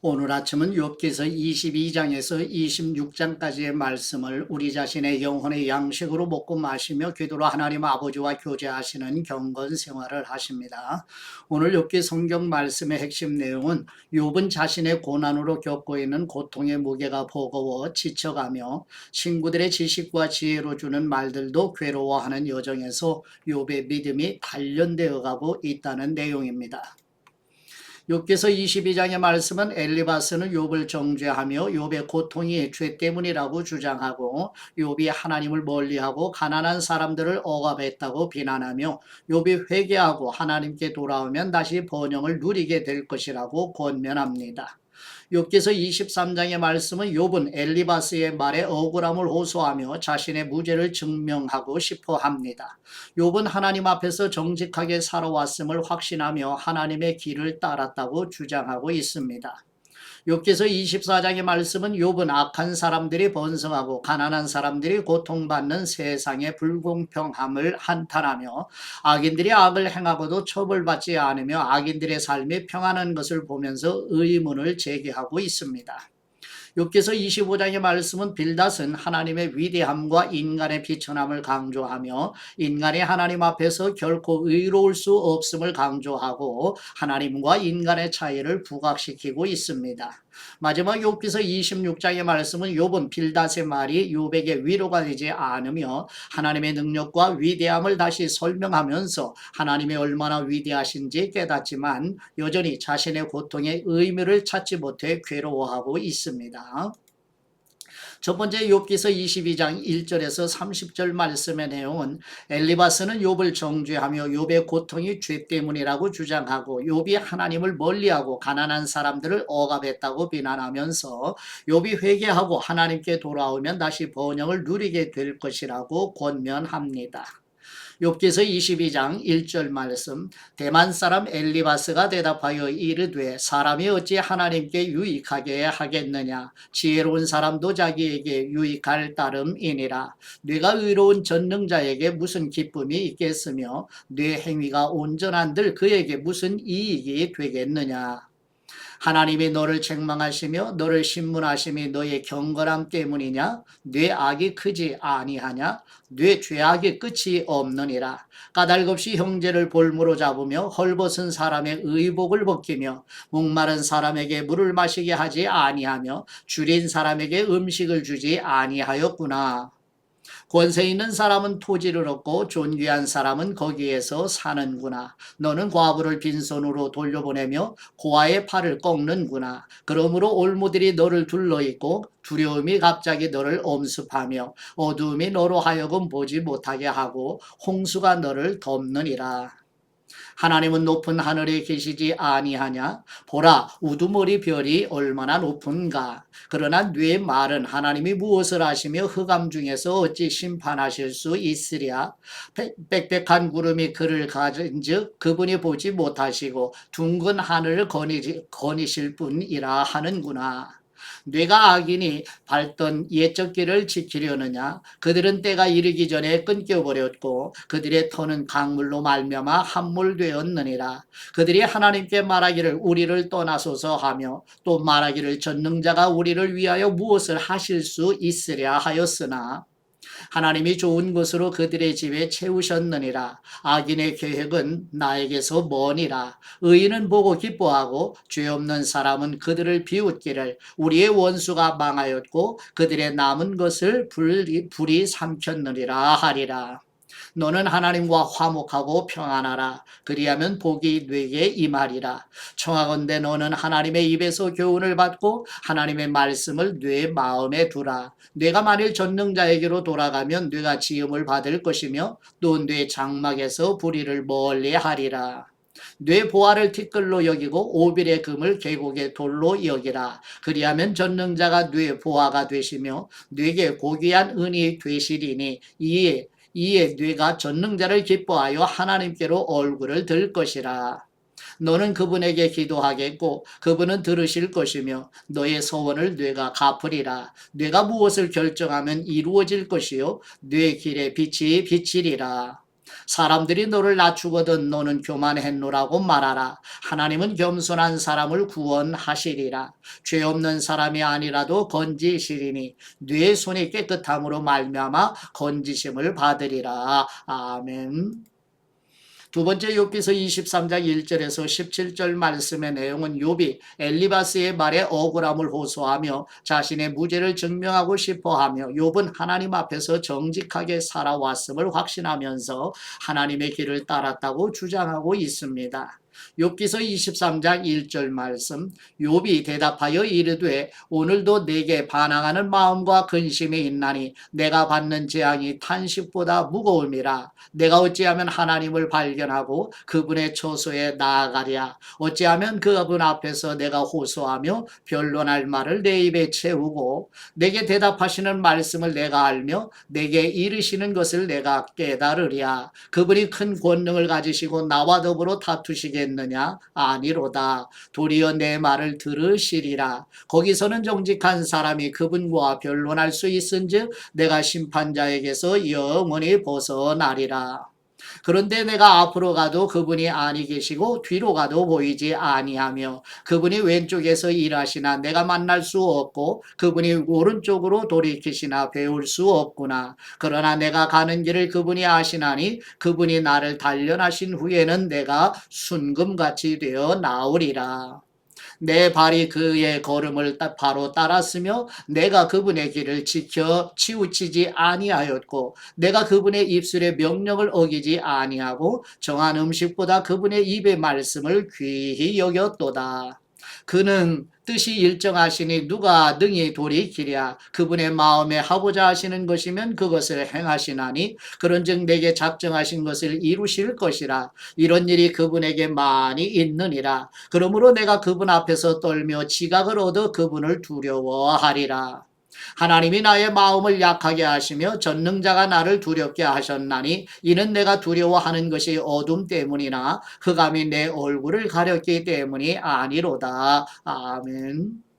오늘 아침은 욥기서 22장에서 26장까지의 말씀을 우리 자신의 영혼의 양식으로 먹고 마시며 기도로 하나님 아버지와 교제하시는 경건 생활을 하십니다. 오늘 욥기 성경 말씀의 핵심 내용은 욥은 자신의 고난으로 겪고 있는 고통의 무게가 버거워 지쳐가며 친구들의 지식과 지혜로 주는 말들도 괴로워하는 여정에서 욥의 믿음이 단련되어 가고 있다는 내용입니다. 욥기서 22장의 말씀은 엘리바스는 욥을 정죄하며 욥의 고통이 죄 때문이라고 주장하고 욥이 하나님을 멀리하고 가난한 사람들을 억압했다고 비난하며 욥이 회개하고 하나님께 돌아오면 다시 번영을 누리게 될 것이라고 권면합니다. 욥기서 23장의 말씀은 욥은 엘리바스의 말에 억울함을 호소하며 자신의 무죄를 증명하고 싶어 합니다. 욥은 하나님 앞에서 정직하게 살아왔음을 확신하며 하나님의 길을 따랐다고 주장하고 있습니다. 욥기서 24장의 말씀은 욥은 악한 사람들이 번성하고 가난한 사람들이 고통받는 세상의 불공평함을 한탄하며 악인들이 악을 행하고도 처벌받지 않으며 악인들의 삶이 평안한 것을 보면서 의문을 제기하고 있습니다. 욥기서 25장의 말씀은 빌닷은 하나님의 위대함과 인간의 비천함을 강조하며 인간이 하나님 앞에서 결코 의로울 수 없음을 강조하고 하나님과 인간의 차이를 부각시키고 있습니다. 마지막 욥기서 26장의 말씀은 욥은 빌닷의 말이 욥에게 위로가 되지 않으며 하나님의 능력과 위대함을 다시 설명하면서 하나님이 얼마나 위대하신지 깨닫지만 여전히 자신의 고통의 의미를 찾지 못해 괴로워하고 있습니다. 첫 번째 욥기서 22장 1절에서 30절 말씀의 내용은 엘리바스는 욥을 정죄하며 욥의 고통이 죄 때문이라고 주장하고 욥이 하나님을 멀리하고 가난한 사람들을 억압했다고 비난하면서 욥이 회개하고 하나님께 돌아오면 다시 번영을 누리게 될 것이라고 권면합니다. 욥기서 22장 1절 말씀 대만 사람 엘리바스가 대답하여 이르되 사람이 어찌 하나님께 유익하게 하겠느냐 지혜로운 사람도 자기에게 유익할 따름이니라 뇌가 의로운 전능자에게 무슨 기쁨이 있겠으며 뇌 행위가 온전한들 그에게 무슨 이익이 되겠느냐 하나님이 너를 책망하시며 너를 신문하심이 너의 경건함 때문이냐 네 악이 크지 아니하냐 네 죄악의 끝이 없느니라 까닭없이 형제를 볼모로 잡으며 헐벗은 사람의 의복을 벗기며 목마른 사람에게 물을 마시게 하지 아니하며 줄인 사람에게 음식을 주지 아니하였구나 권세 있는 사람은 토지를 얻고 존귀한 사람은 거기에서 사는구나. 너는 과부를 빈손으로 돌려보내며 고아의 팔을 꺾는구나. 그러므로 올무들이 너를 둘러있고 두려움이 갑자기 너를 엄습하며 어두움이 너로 하여금 보지 못하게 하고 홍수가 너를 덮느니라. 하나님은 높은 하늘에 계시지 아니하냐? 보라, 우두머리 별이 얼마나 높은가? 그러나 네 말은 하나님이 무엇을 하시며 흑암 중에서 어찌 심판하실 수 있으랴? 빽빽한 구름이 그를 가진즉 그분이 보지 못하시고 둥근 하늘을 거니실 뿐이라 하는구나. 뇌가 악인이 밟던 옛적 길을 지키려느냐 그들은 때가 이르기 전에 끊겨버렸고 그들의 터는 강물로 말미암아 함몰되었느니라 그들이 하나님께 말하기를 우리를 떠나소서 하며 또 말하기를 전능자가 우리를 위하여 무엇을 하실 수 있으랴 하였으나 하나님이 좋은 것으로 그들의 집에 채우셨느니라. 악인의 계획은 나에게서 머니라. 의인은 보고 기뻐하고 죄 없는 사람은 그들을 비웃기를 우리의 원수가 망하였고 그들의 남은 것을 불이 삼켰느니라 하리라. 너는 하나님과 화목하고 평안하라. 그리하면 복이 네게 임하리라. 청하건대 너는 하나님의 입에서 교훈을 받고 하나님의 말씀을 네 마음에 두라. 네가 만일 전능자에게로 돌아가면 네가 지음을 받을 것이며 또 네 장막에서 불의를 멀리하리라. 뇌 보화를 티끌로 여기고 오빌의 금을 계곡의 돌로 여기라. 그리하면 전능자가 뇌 보화가 되시며 뇌게 고귀한 은이 되시리니 이에 뇌가 전능자를 기뻐하여 하나님께로 얼굴을 들 것이라. 너는 그분에게 기도하겠고 그분은 들으실 것이며 너의 소원을 뇌가 갚으리라. 뇌가 무엇을 결정하면 이루어질 것이요 뇌 길에 빛이 비치리라. 사람들이 너를 낮추거든 너는 교만했노라고 말하라. 하나님은 겸손한 사람을 구원하시리라. 죄 없는 사람이 아니라도 건지시리니 네 손이 깨끗함으로 말미암아 건지심을 받으리라. 아멘. 두 번째 욥기서 23장 1절에서 17절 말씀의 내용은 욥이 엘리바스의 말에 억울함을 호소하며 자신의 무죄를 증명하고 싶어하며 욥은 하나님 앞에서 정직하게 살아왔음을 확신하면서 하나님의 길을 따랐다고 주장하고 있습니다. 욥기서 23장 1절 말씀 욥이 대답하여 이르되 오늘도 내게 반항하는 마음과 근심이 있나니 내가 받는 재앙이 탄식보다 무거움이라. 내가 어찌하면 하나님을 발견하고 그분의 처소에 나아가랴. 어찌하면 그분 앞에서 내가 호소하며 변론할 말을 내 입에 채우고 내게 대답하시는 말씀을 내가 알며 내게 이르시는 것을 내가 깨달으랴. 그분이 큰 권능을 가지시고 나와 더불어 다투시겠느냐? 아니로다. 도리어 내 말을 들으시리라. 거기서는 정직한 사람이 그분과 변론할 수 있은즉 내가 심판자에게서 영원히 벗어나리라. 그런데 내가 앞으로 가도 그분이 아니 계시고 뒤로 가도 보이지 아니하며 그분이 왼쪽에서 일하시나 내가 만날 수 없고 그분이 오른쪽으로 돌이키시나 배울 수 없구나. 그러나 내가 가는 길을 그분이 아시나니 그분이 나를 단련하신 후에는 내가 순금같이 되어 나오리라. 내 발이 그의 걸음을 바로 따랐으며 내가 그분의 길을 지켜 치우치지 아니하였고 내가 그분의 입술의 명령을 어기지 아니하고 정한 음식보다 그분의 입의 말씀을 귀히 여겼도다. 그는 뜻이 일정하시니 누가 능히 돌이키랴. 그분의 마음에 하고자 하시는 것이면 그것을 행하시나니 그런즉 내게 작정하신 것을 이루실 것이라. 이런 일이 그분에게 많이 있느니라. 그러므로 내가 그분 앞에서 떨며 지각을 얻어 그분을 두려워하리라. 하나님이 나의 마음을 약하게 하시며 전능자가 나를 두렵게 하셨나니 이는 내가 두려워하는 것이 어둠 때문이나 흑암이 내 얼굴을 가렸기 때문이 아니로다. 아멘.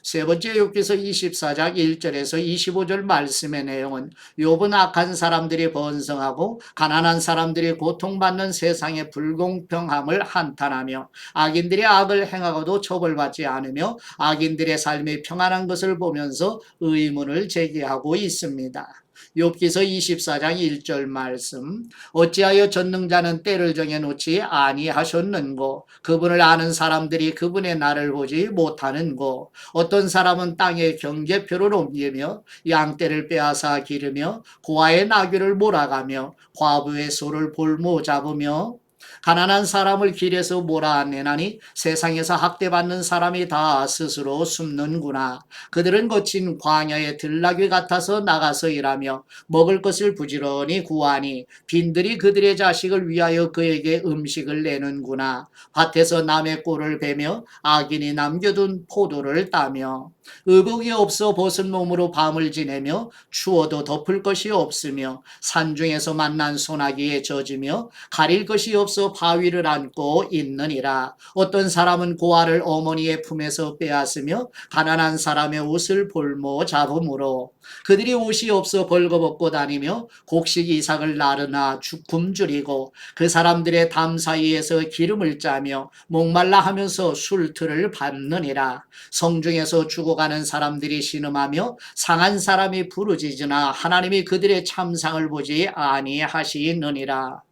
세 번째 욥기서 24장 1절에서 25절 말씀의 내용은 욥은 악한 사람들이 번성하고 가난한 사람들이 고통받는 세상의 불공평함을 한탄하며 악인들이 악을 행하고도 처벌받지 않으며 악인들의 삶이 평안한 것을 보면서 의문을 제기하고 있습니다. 욥기서 24장 1절 말씀 어찌하여 전능자는 때를 정해놓지 아니하셨는고 그분을 아는 사람들이 그분의 날을 보지 못하는고 어떤 사람은 땅에 경계표를 옮기며 양떼를 빼앗아 기르며 고아의 나귀를 몰아가며 과부의 소를 볼모 잡으며 가난한 사람을 길에서 몰아내나니 세상에서 학대받는 사람이 다 스스로 숨는구나. 그들은 거친 광야의 들나귀 같아서 나가서 일하며 먹을 것을 부지런히 구하니 빈들이 그들의 자식을 위하여 그에게 음식을 내는구나. 밭에서 남의 꼴을 베며 악인이 남겨둔 포도를 따며 의복이 없어 벗은 몸으로 밤을 지내며 추워도 덮을 것이 없으며 산중에서 만난 소나기에 젖으며 가릴 것이 없어 바위를 안고 있느니라. 어떤 사람은 고아를 어머니의 품에서 빼앗으며 가난한 사람의 옷을 볼모 잡음으로 그들이 옷이 없어 벌거벗고 다니며 곡식 이삭을 나르나 굶주리고 그 사람들의 담 사이에서 기름을 짜며 목말라 하면서 술틀을 밟느니라. 성중에서 죽어가는 사람들이 신음하며 상한 사람이 부르짖으나 하나님이 그들의 참상을 보지 아니하시느니라.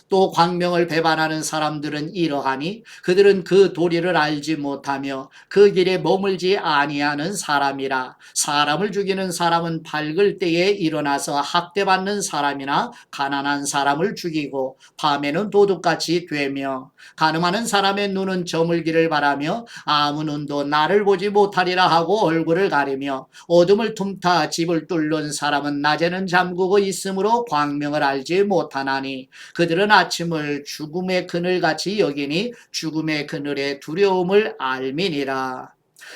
또 광명을 배반하는 사람들은 이러하니 그들은 그 도리를 알지 못하며 그 길에 머물지 아니하는 사람이라. 사람을 죽이는 사람은 밝을 때에 일어나서 학대받는 사람이나 가난한 사람을 죽이고 밤에는 도둑같이 되며 간음하는 사람의 눈은 저물기를 바라며 아무 눈도 나를 보지 못하리라 하고 얼굴을 가리며 어둠을 틈타 집을 뚫는 사람은 낮에는 잠그고 있으므로 광명을 알지 못하나니 그들은 아침을 죽음의 그늘같이 여기니 죽음의 그늘의 두려움을 알미니라.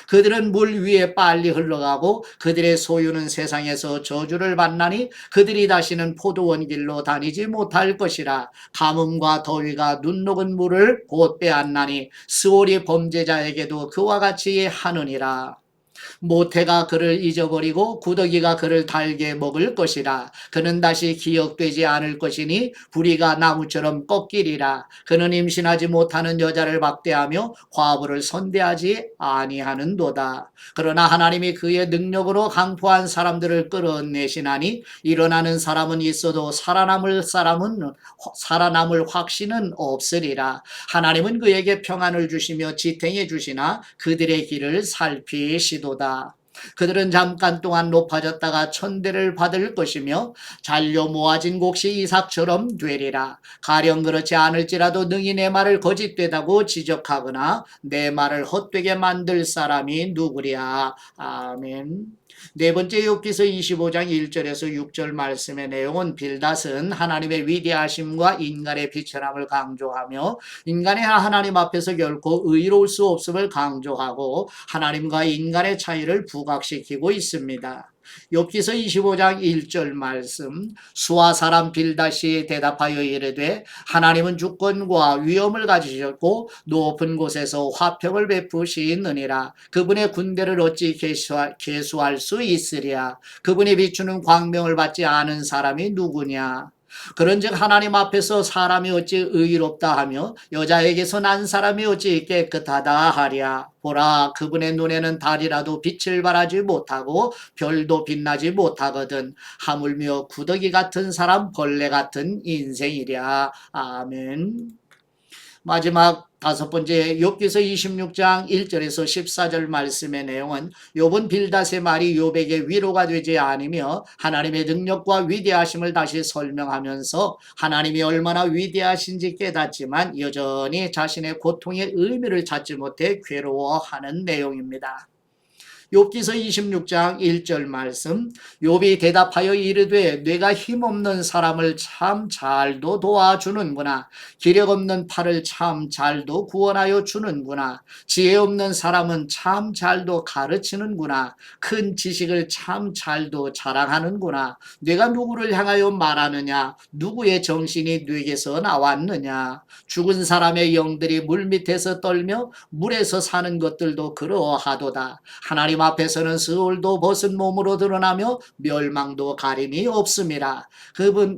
그들은 물 위에 빨리 흘러가고 그들의 소유는 세상에서 저주를 받나니 그들이 다시는 포도원 길로 다니지 못할 것이라. 가뭄과 더위가 눈 녹은 물을 곧 빼앗나니 스올이 범죄자에게도 그와 같이 하느니라. 모태가 그를 잊어버리고 구더기가 그를 달게 먹을 것이라. 그는 다시 기억되지 않을 것이니 부리가 나무처럼 꺾이리라. 그는 임신하지 못하는 여자를 박대하며 과부를 선대하지 아니하는도다. 그러나 하나님이 그의 능력으로 강포한 사람들을 끌어내시나니 일어나는 사람은 있어도 살아남을 확신은 없으리라. 하나님은 그에게 평안을 주시며 지탱해 주시나 그들의 길을 살피시도다. 그들은 잠깐 동안 높아졌다가 천대를 받을 것이며 잘려 모아진 곡식 이삭처럼 되리라. 가령 그렇지 않을지라도 능히 내 말을 거짓되다고 지적하거나 내 말을 헛되게 만들 사람이 누구랴. 아멘. 네 번째 욥기서 25장 1절에서 6절 말씀의 내용은 빌닷은 하나님의 위대하심과 인간의 비천함을 강조하며 인간의 하나님 앞에서 결코 의로울 수 없음을 강조하고 하나님과 인간의 차이를 부각시키고 있습니다. 욥기서 25장 1절 말씀, 수아 사람 빌닷이 대답하여 이르되 하나님은 주권과 위엄을 가지셨고 높은 곳에서 화평을 베푸시느니라. 그분의 군대를 어찌 계수할 수 있으랴. 그분이 비추는 광명을 받지 않은 사람이 누구냐. 그런즉 하나님 앞에서 사람이 어찌 의롭다 하며 여자에게서 난 사람이 어찌 깨끗하다 하랴. 보라, 그분의 눈에는 달이라도 빛을 발하지 못하고 별도 빛나지 못하거든. 하물며 구더기 같은 사람, 벌레 같은 인생이랴. 아멘. 마지막 다섯 번째 욥기서 26장 1절에서 14절 말씀의 내용은 욥은 빌닷의 말이 욥에게 위로가 되지 않으며 하나님의 능력과 위대하심을 다시 설명하면서 하나님이 얼마나 위대하신지 깨닫지만 여전히 자신의 고통의 의미를 찾지 못해 괴로워하는 내용입니다. 욥기서 26장 1절 말씀, 욥이 대답하여 이르되 내가 힘없는 사람을 참 잘도 도와주는구나. 기력 없는 팔을 참 잘도 구원하여 주는구나. 지혜 없는 사람은 참 잘도 가르치는구나. 큰 지식을 참 잘도 자랑하는구나. 내가 누구를 향하여 말하느냐? 누구의 정신이 뇌에서 나왔느냐? 죽은 사람의 영들이 물 밑에서 떨며 물에서 사는 것들도 그러하도다. 하나님 앞에서는 스올도 벗은 몸으로 드러나며 멸망도 가림이 없음이라.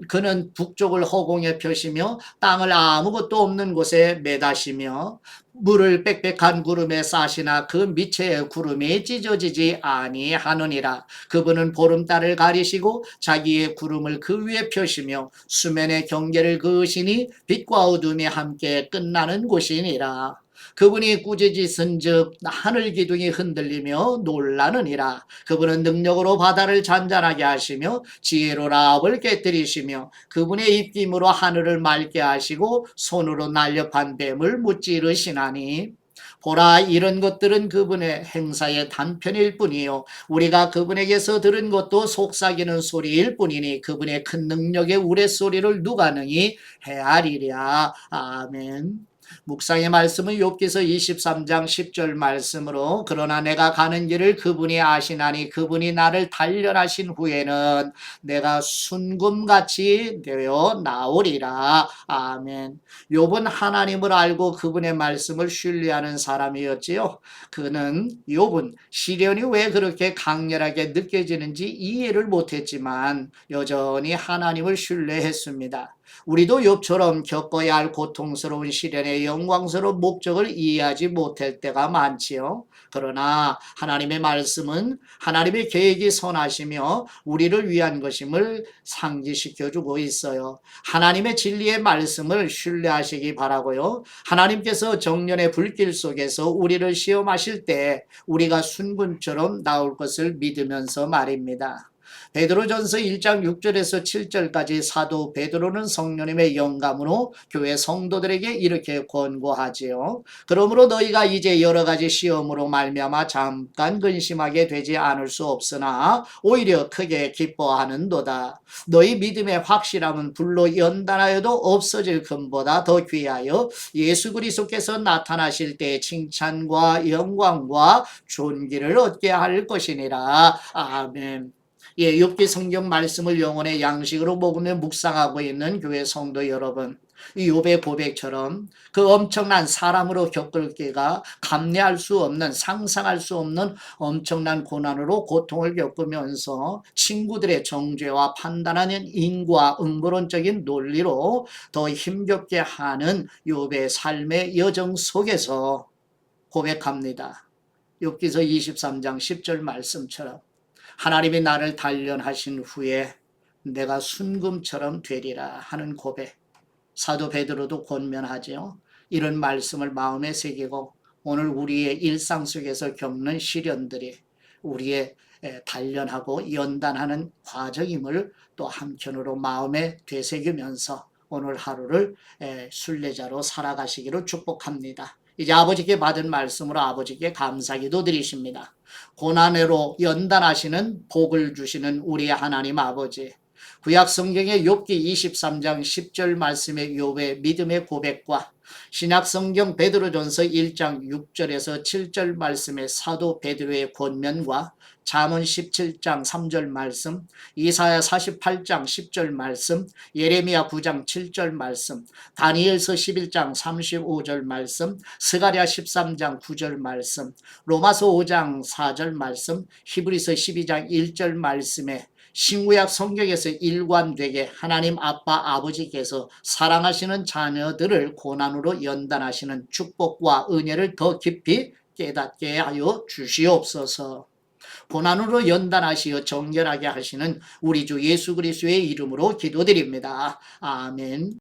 그는 북쪽을 허공에 펴시며 땅을 아무것도 없는 곳에 매다시며 물을 빽빽한 구름에 싸시나 그 밑에 구름이 찢어지지 아니하느니라. 그분은 보름달을 가리시고 자기의 구름을 그 위에 펴시며 수면의 경계를 그으시니 빛과 어둠이 함께 끝나는 곳이니라. 그분이 꾸짖으신즉 하늘 기둥이 흔들리며 놀라느니라. 그분은 능력으로 바다를 잔잔하게 하시며 지혜로 라합을 깨뜨리시며 그분의 입김으로 하늘을 맑게 하시고 손으로 날렵한 뱀을 무찌르시나니. 보라, 이런 것들은 그분의 행사의 단편일 뿐이요 우리가 그분에게서 들은 것도 속삭이는 소리일 뿐이니 그분의 큰 능력의 우레소리를 누가 능히 헤아리랴. 아멘. 묵상의 말씀은 욥기서 23장 10절 말씀으로 그러나 내가 가는 길을 그분이 아시나니 그분이 나를 단련하신 후에는 내가 순금같이 되어 나오리라. 아멘. 욥은 하나님을 알고 그분의 말씀을 신뢰하는 사람이었지요. 욥은 시련이 왜 그렇게 강렬하게 느껴지는지 이해를 못했지만 여전히 하나님을 신뢰했습니다. 우리도 욥처럼 겪어야 할 고통스러운 시련의 영광스러운 목적을 이해하지 못할 때가 많지요. 그러나 하나님의 말씀은 하나님의 계획이 선하시며 우리를 위한 것임을 상기시켜주고 있어요. 하나님의 진리의 말씀을 신뢰하시기 바라고요. 하나님께서 정년의 불길 속에서 우리를 시험하실 때 우리가 순금처럼 나올 것을 믿으면서 말입니다. 베드로전서 1장 6절에서 7절까지 사도 베드로는 성령님의 영감으로 교회 성도들에게 이렇게 권고하지요. 그러므로 너희가 이제 여러 가지 시험으로 말미암아 잠깐 근심하게 되지 않을 수 없으나 오히려 크게 기뻐하는도다. 너희 믿음의 확실함은 불로 연단하여도 없어질 금보다 더 귀하여 예수 그리스도께서 나타나실 때 칭찬과 영광과 존귀를 얻게 할 것이니라. 아멘. 욥기 성경 말씀을 영혼의 양식으로 먹으며 묵상하고 있는 교회 성도 여러분, 이 욥의 고백처럼 그 엄청난 사람으로 겪을 게가 감내할 수 없는, 상상할 수 없는 엄청난 고난으로 고통을 겪으면서 친구들의 정죄와 판단하는 인과 응고론적인 논리로 더 힘겹게 하는 욥의 삶의 여정 속에서 고백합니다. 욥기서 23장 10절 말씀처럼 하나님이 나를 단련하신 후에 내가 순금처럼 되리라 하는 고백. 사도 베드로도 권면하지요. 이런 말씀을 마음에 새기고 오늘 우리의 일상 속에서 겪는 시련들이 우리의 단련하고 연단하는 과정임을 또 한편으로 마음에 되새기면서 오늘 하루를 순례자로 살아가시기를 축복합니다. 이제 아버지께 받은 말씀으로 아버지께 감사기도 드리십니다. 고난으로 연단하시는 복을 주시는 우리 하나님 아버지, 구약 성경의 욥기 23장 10절 말씀의 욥의 믿음의 고백과 신약 성경 베드로전서 1장 6절에서 7절 말씀의 사도 베드로의 권면과 잠언 17장 3절 말씀, 이사야 48장 10절 말씀, 예레미야 9장 7절 말씀, 다니엘서 11장 35절 말씀, 스가랴 13장 9절 말씀, 로마서 5장 4절 말씀, 히브리서 12장 1절 말씀에 신구약 성경에서 일관되게 하나님 아빠 아버지께서 사랑하시는 자녀들을 고난으로 연단하시는 축복과 은혜를 더 깊이 깨닫게 하여 주시옵소서. 고난으로 연단하시어 정결하게 하시는 우리 주 예수 그리스도의 이름으로 기도드립니다. 아멘.